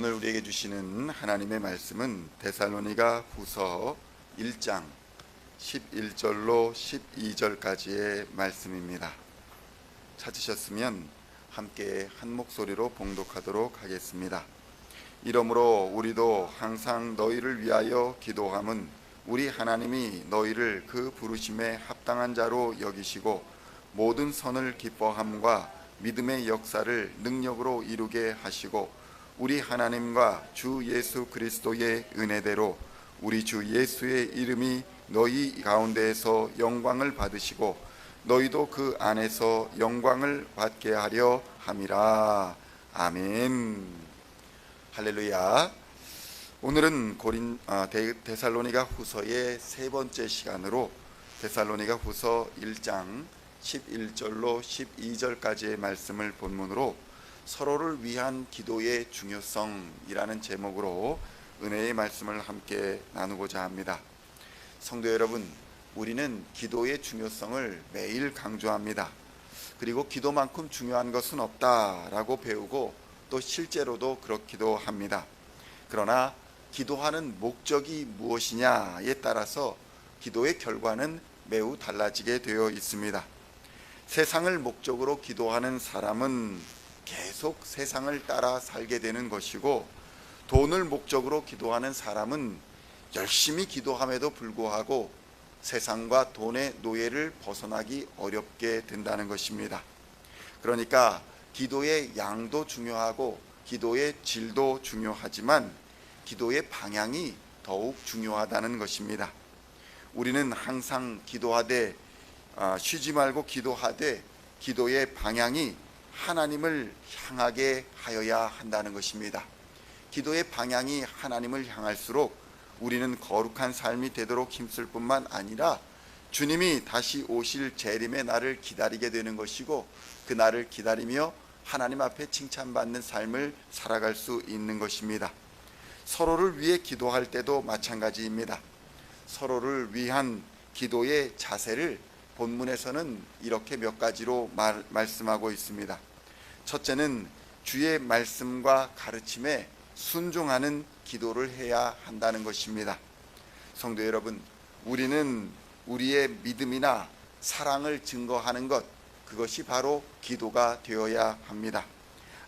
오늘 우리에게 주시는 하나님의 말씀은 데살로니가 후서 1장 11절로 12절까지의 말씀입니다. 찾으셨으면 함께 한 목소리로 봉독하도록 하겠습니다. 이러므로 우리도 항상 너희를 위하여 기도함은 우리 하나님이 너희를 그 부르심에 합당한 자로 여기시고 모든 선을 기뻐함과 믿음의 역사를 능력으로 이루게 하시고 우리 하나님과 주 예수 그리스도의 은혜대로 우리 주 예수의 이름이 너희 가운데에서 영광을 받으시고 너희도 그 안에서 영광을 받게 하려 함이라. 아멘. 할렐루야. 오늘은 데살로니가 후서의 세 번째 시간으로 데살로니가 후서 1장 11절로 12절까지의 말씀을 본문으로 서로를 위한 기도의 중요성이라는 제목으로 은혜의 말씀을 함께 나누고자 합니다. 성도 여러분, 우리는 기도의 중요성을 매일 강조합니다. 그리고 기도만큼 중요한 것은 없다라고 배우고 또 실제로도 그렇기도 합니다. 그러나 기도하는 목적이 무엇이냐에 따라서 기도의 결과는 매우 달라지게 되어 있습니다. 세상을 목적으로 기도하는 사람은 계속 세상을 따라 살게 되는 것이고, 돈을 목적으로 기도하는 사람은 열심히 기도함에도 불구하고 세상과 돈의 노예를 벗어나기 어렵게 된다는 것입니다. 그러니까 기도의 양도 중요하고 기도의 질도 중요하지만 기도의 방향이 더욱 중요하다는 것입니다. 우리는 항상 기도하되 쉬지 말고 기도하되 기도의 방향이 하나님을 향하게 하여야 한다는 것입니다. 기도의 방향이 하나님을 향할수록 우리는 거룩한 삶이 되도록 힘쓸 뿐만 아니라 주님이 다시 오실 재림의 날을 기다리게 되는 것이고, 그 날을 기다리며 하나님 앞에 칭찬받는 삶을 살아갈 수 있는 것입니다. 서로를 위해 기도할 때도 마찬가지입니다. 서로를 위한 기도의 자세를 본문에서는 이렇게 몇 가지로 말씀하고 있습니다. 첫째는 주의 말씀과 가르침에 순종하는 기도를 해야 한다는 것입니다. 성도 여러분, 우리는 우리의 믿음이나 사랑을 증거하는 것, 그것이 바로 기도가 되어야 합니다.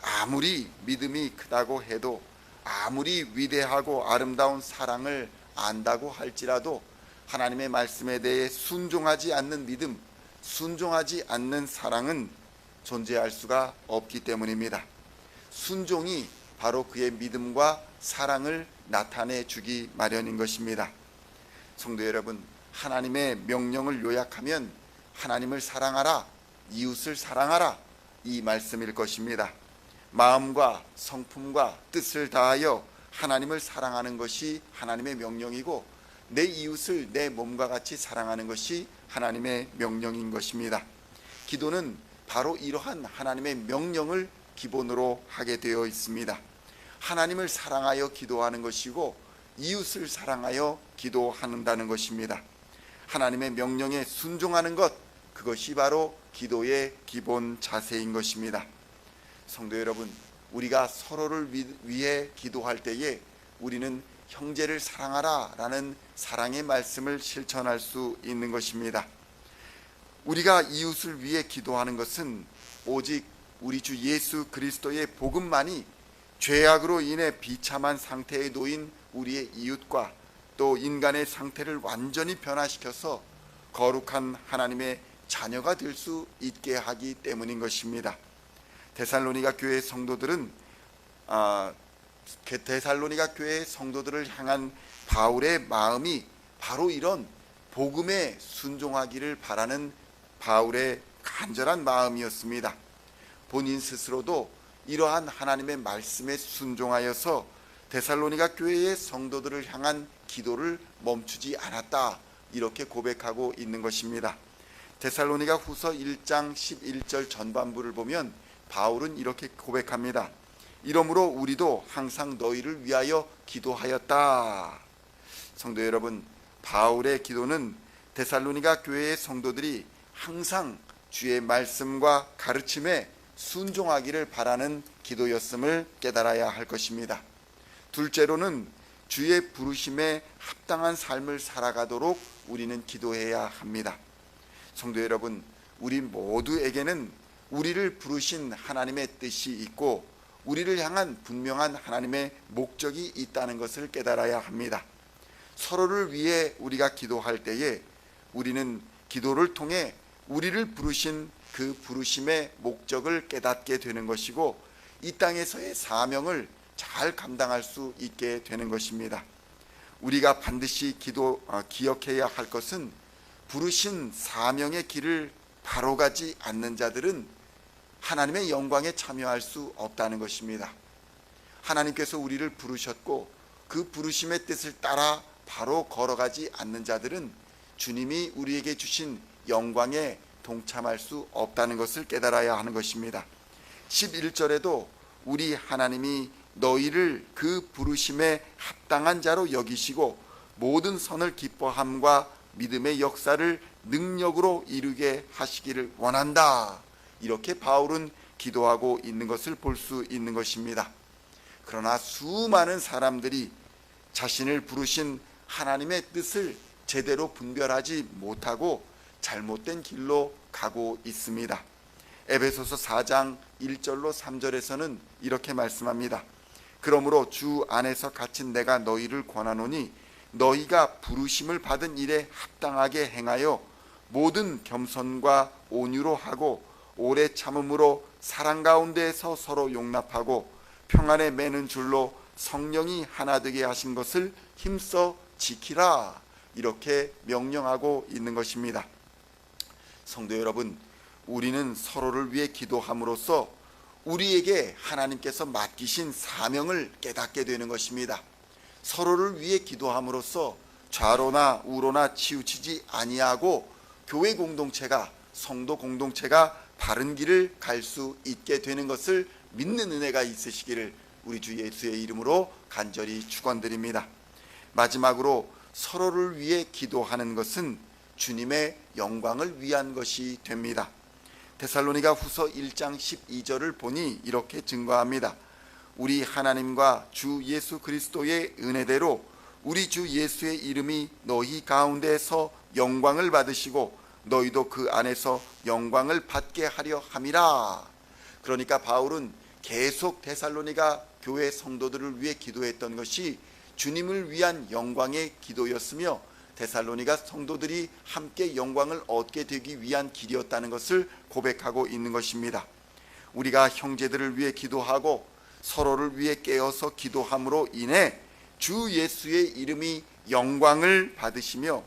아무리 믿음이 크다고 해도, 아무리 위대하고 아름다운 사랑을 안다고 할지라도 하나님의 말씀에 대해 순종하지 않는 믿음, 순종하지 않는 사랑은 존재할 수가 없기 때문입니다. 순종이 바로 그의 믿음과 사랑을 나타내 주기 마련인 것입니다. 성도 여러분, 하나님의 명령을 요약하면 하나님을 사랑하라, 이웃을 사랑하라, 이 말씀일 것입니다. 마음과 성품과 뜻을 다하여 하나님을 사랑하는 것이 하나님의 명령이고, 내 이웃을 내 몸과 같이 사랑하는 것이 하나님의 명령인 것입니다. 기도는 바로 이러한 하나님의 명령을 기본으로 하게 되어 있습니다. 하나님을 사랑하여 기도하는 것이고 이웃을 사랑하여 기도한다는 것입니다. 하나님의 명령에 순종하는 것, 그것이 바로 기도의 기본 자세인 것입니다. 성도 여러분, 우리가 서로를 위해 기도할 때에 우리는 형제를 사랑하라 라는 사랑의 말씀을 실천할 수 있는 것입니다. 우리가 이웃을 위해 기도하는 것은 오직 우리 주 예수 그리스도의 복음만이 죄악으로 인해 비참한 상태에 놓인 우리의 이웃과 또 인간의 상태를 완전히 변화시켜서 거룩한 하나님의 자녀가 될 수 있게 하기 때문인 것입니다. 데살로니가 교회의 성도들은 데살로니가 교회의 성도들을 향한 바울의 마음이 바로 이런 복음에 순종하기를 바라는 바울의 간절한 마음이었습니다. 본인 스스로도 이러한 하나님의 말씀에 순종하여서 데살로니가 교회의 성도들을 향한 기도를 멈추지 않았다, 이렇게 고백하고 있는 것입니다. 데살로니가 후서 1장 11절 전반부를 보면 바울은 이렇게 고백합니다. 이러므로 우리도 항상 너희를 위하여 기도하였다. 성도 여러분, 바울의 기도는 데살로니가 교회의 성도들이 항상 주의 말씀과 가르침에 순종하기를 바라는 기도였음을 깨달아야 할 것입니다. 둘째로는 주의 부르심에 합당한 삶을 살아가도록 우리는 기도해야 합니다. 성도 여러분, 우리 모두에게는 우리를 부르신 하나님의 뜻이 있고 우리를 향한 분명한 하나님의 목적이 있다는 것을 깨달아야 합니다. 서로를 위해 우리가 기도할 때에 우리는 기도를 통해 우리를 부르신 그 부르심의 목적을 깨닫게 되는 것이고 이 땅에서의 사명을 잘 감당할 수 있게 되는 것입니다. 우리가 반드시 기억해야 할 것은 부르신 사명의 길을 바로 가지 않는 자들은 하나님의 영광에 참여할 수 없다는 것입니다. 하나님께서 우리를 부르셨고 그 부르심의 뜻을 따라 바로 걸어가지 않는 자들은 주님이 우리에게 주신 영광에 동참할 수 없다는 것을 깨달아야 하는 것입니다. 11절에도 우리 하나님이 너희를 그 부르심에 합당한 자로 여기시고 모든 선을 기뻐함과 믿음의 역사를 능력으로 이루게 하시기를 원한다. 이렇게 바울은 기도하고 있는 것을 볼 수 있는 것입니다. 그러나 수많은 사람들이 자신을 부르신 하나님의 뜻을 제대로 분별하지 못하고 잘못된 길로 가고 있습니다. 에베소서 4장 1절로 3절에서는 이렇게 말씀합니다. 그러므로 주 안에서 갇힌 내가 너희를 권하노니 너희가 부르심을 받은 일에 합당하게 행하여 모든 겸손과 온유로 하고 오래 참음으로 사랑 가운데에서 서로 용납하고 평안에 매는 줄로 성령이 하나 되게 하신 것을 힘써 지키라. 이렇게 명령하고 있는 것입니다. 성도 여러분, 우리는 서로를 위해 기도함으로써 우리에게 하나님께서 맡기신 사명을 깨닫게 되는 것입니다. 서로를 위해 기도함으로써 좌로나 우로나 치우치지 아니하고 교회 공동체가, 성도 공동체가 바른 길을 갈 수 있게 되는 것을 믿는 은혜가 있으시기를 우리 주 예수의 이름으로 간절히 축원드립니다. 마지막으로 서로를 위해 기도하는 것은 주님의 영광을 위한 것이 됩니다. 데살로니가 후서 1장 12절을 보니 이렇게 증거합니다. 우리 하나님과 주 예수 그리스도의 은혜대로 우리 주 예수의 이름이 너희 가운데에서 영광을 받으시고 너희도 그 안에서 영광을 받게 하려 함이라. 그러니까 바울은 계속 데살로니가 교회 성도들을 위해 기도했던 것이 주님을 위한 영광의 기도였으며 데살로니가 성도들이 함께 영광을 얻게 되기 위한 길이었다는 것을 고백하고 있는 것입니다. 우리가 형제들을 위해 기도하고 서로를 위해 깨어서 기도함으로 인해 주 예수의 이름이 영광을 받으시며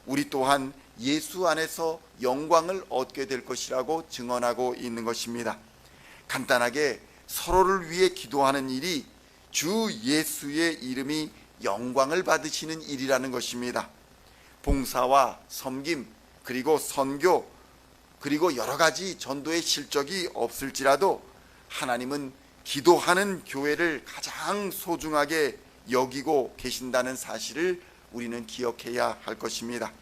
우리 또한 예수 안에서 영광을 얻게 될 것이라고 증언하고 있는 것입니다. 간단하게 서로를 위해 기도하는 일이 주 예수의 이름이 영광을 받으시는 일이라는 것입니다. 봉사와 섬김 그리고 선교 그리고 여러 가지 전도의 실적이 없을지라도 하나님은 기도하는 교회를 가장 소중하게 여기고 계신다는 사실을 우리는 기억해야 할 것입니다.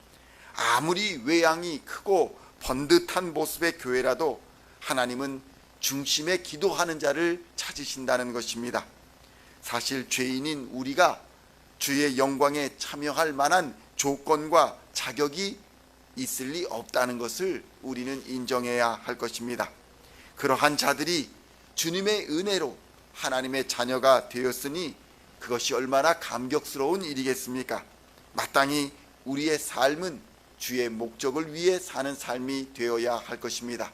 아무리 외양이 크고 번듯한 모습의 교회라도 하나님은 중심에 기도하는 자를 찾으신다는 것입니다. 사실 죄인인 우리가 주의 영광에 참여할 만한 조건과 자격이 있을 리 없다는 것을 우리는 인정해야 할 것입니다. 그러한 자들이 주님의 은혜로 하나님의 자녀가 되었으니 그것이 얼마나 감격스러운 일이겠습니까? 마땅히 우리의 삶은 주의 목적을 위해 사는 삶이 되어야 할 것입니다.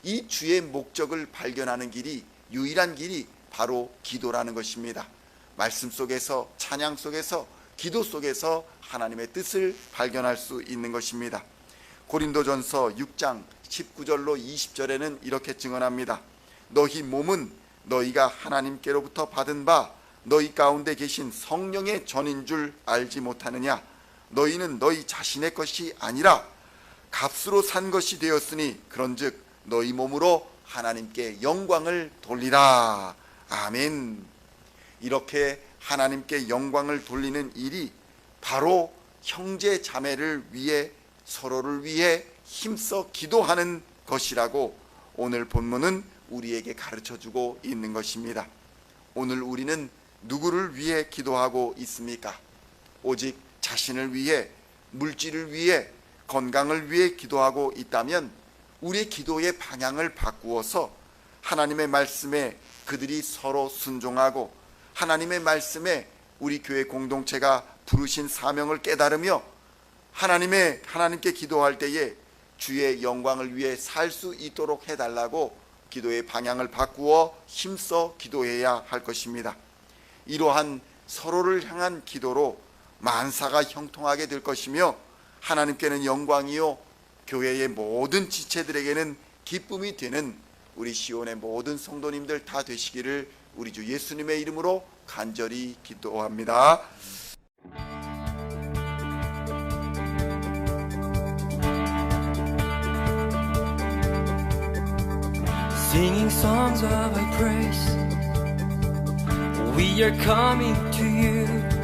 이 주의 목적을 발견하는 길이, 유일한 길이 바로 기도라는 것입니다. 말씀 속에서, 찬양 속에서, 기도 속에서 하나님의 뜻을 발견할 수 있는 것입니다. 고린도전서 6장 19절로 20절에는 이렇게 증언합니다. 너희 몸은 너희가 하나님께로부터 받은 바 너희 가운데 계신 성령의 전인 줄 알지 못하느냐? 너희는 너희 자신의 것이 아니라 값으로 산 것이 되었으니 그런즉 너희 몸으로 하나님께 영광을 돌리라. 아멘. 이렇게 하나님께 영광을 돌리는 일이 바로 형제 자매를 위해 서로를 위해 힘써 기도하는 것이라고 오늘 본문은 우리에게 가르쳐주고 있는 것입니다. 오늘 우리는 누구를 위해 기도하고 있습니까? 오직 자신을 위해, 물질을 위해, 건강을 위해 기도하고 있다면 우리의 기도의 방향을 바꾸어서 하나님의 말씀에 그들이 서로 순종하고 하나님의 말씀에 우리 교회 공동체가 부르신 사명을 깨달으며 하나님께 기도할 때에 주의 영광을 위해 살 수 있도록 해달라고 기도의 방향을 바꾸어 힘써 기도해야 할 것입니다. 이러한 서로를 향한 기도로 만사가 형통하게 될 것이며 하나님께는 영광이요 교회의 모든 지체들에게는 기쁨이 되는 우리 시온의 모든 성도님들 다 되시기를 우리 주 예수님의 이름으로 간절히 기도합니다. Singing songs of thy praise, we are coming to you.